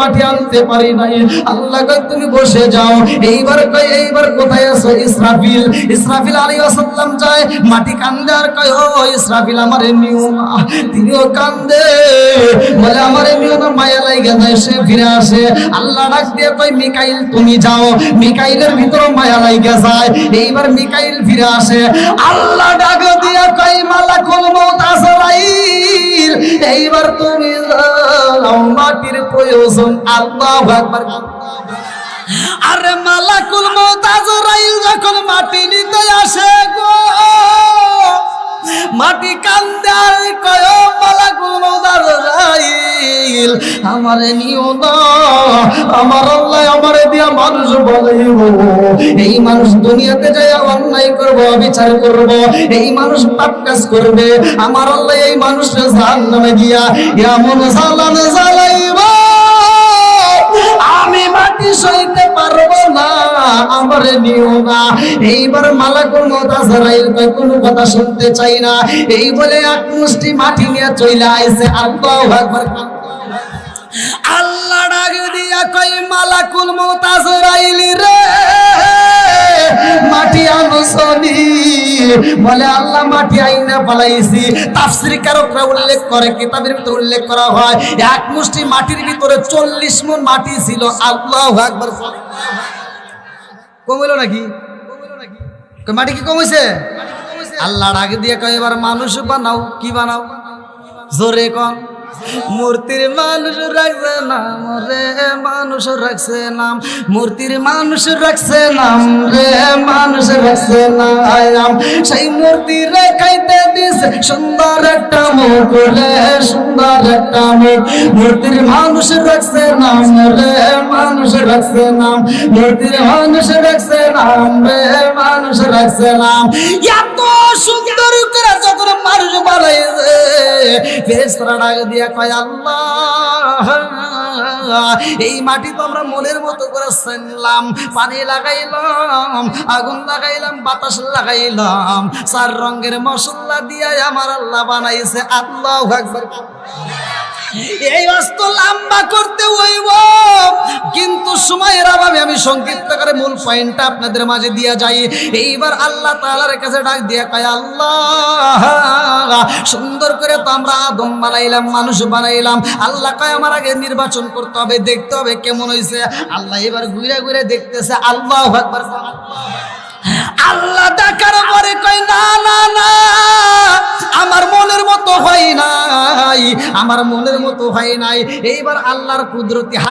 মাটি আনতে পারি নাই। আল্লাহ কয় তুমি বসে যাও। এইবার কোথায় আছো ইসরাফিল? ইসরাফিল আলাইহিস সালাম যায়, মাটি কান্দে আর কয় ও ইসরাফিল আমারে নিও না। তিনিও কান্দে, বলে আমারে নিও না, মায়া লাগা যায়। সে ফিরে আসে, আল্লাহ ডাক দিয়ে কয় মিকাইল তুমি যাও। মিকাইলের ভিতর মায়া লাগা যায়। এইবার মিকাইল ফিরে আসে, আল্লাহ ডাক দিয়ে কয় মালাকুল মউত আজরাইল এইবার তুমি যাও, মাটির প্রয়োজন। আল্লাহু আকবার। আরে মালাকুল মউত আজরাইল যখন মাটি নিতে আসে গো, মাটি কান্দে আর কয় মালাকুল মউত আজরাইল আমারে নিও না। আমার আল্লাহ আমারে দিয়া মানুষ বানাইবো। এই মানুষ দুনিয়াতে যায় অন্যায় করবো, বিচার করবো, এই মানুষ পাপ কাজ করবে। আমার আল্লাহ এই মানুষকে জাহান্নামে দিয়া এমন জ্বালান জ্বালাইবো আমি মাটি সইতে পারবো না, আমারে নিও না। এইবার মালাকুল মউত আজরাইল কয় কোনো কথা শুনতে চাই না। এই বলে এক মুষ্টি মাটি নিয়ে চলে আইছে। আল্লাহু আকবার। আল্লাহ ডাক দিয়া কয় মালাকুল মউত আজরাইল রে মাটি আনছনি? বলে আল্লাহ মাটি আইনা পালাইছি। তাফসীর কারকরা উল্লেখ করে, কিতাবের ভিতরে উল্লেখ করা হয় এক মুষ্টি মাটির ভিতরে 40 মণ মাটি ছিল। আল্লাহু আকবার। কম হইল নাকি? মাটি কি কম হইছে? আল্লাহ ডাক দিয়ে কয় এবার মানুষ বানাও। কি বানাও? জোরে কোন। মূর্তির মানুষ রাখছে নাম রে, মানুষ রাখছে নাম। মূর্তির মানুষ রাখছে নাম রে, মানুষ রাখছে নাম। সেই মূর্তি রে খাইতে দিছে সুন্দর একটা মুখ রে, সুন্দর একটা মুখ। মূর্তির মানুষ রাখছে নাম রে, মানুষ রাখছে নাম। মূর্তির মানুষ রাখছে নাম রে, মানুষ রাখছে নাম। এত সুন্দর করে যখন মানুষ বানাইছে, ফেরেশতারা ডাক দিয়া কয় আল্লাহ এই মাটি তো আমরা মনের মতো করে চিনলাম, পানি লাগাইলাম, আগুন লাগাইলাম, বাতাস লাগাইলাম, 4 রঙের মশলা দিয়া আমার আল্লাহ বানাইছে। আল্লাহু আকবার। এই অস্ত লম্বা করতে হইব, কিন্তু সময়ের অভাবে আমি সংক্ষিপ্ত করে মূল পয়েন্টটা আপনাদের মাঝে দিয়া যাই। এইবার আল্লাহ তাআলার কাছে ডাক দিয়া কয় আল্লাহ সুন্দর করে তো আমরা আদম বানাইলাম, মানুষ বানাইলাম। আল্লাহ কয় আমার আগে নির্বাচন করতে হবে, দেখতে হবে কেমন হয়েছে। আল্লাহ এবার ঘুরে ঘুরে দেখতেছে। আল্লাহু আকবার। আল্লাহ দেখার পরে কয় না না না, আমার মনের মতো হয় নাই, আমার মনের মতো হয় নাই। এইবার আল্লাহর কুদরতি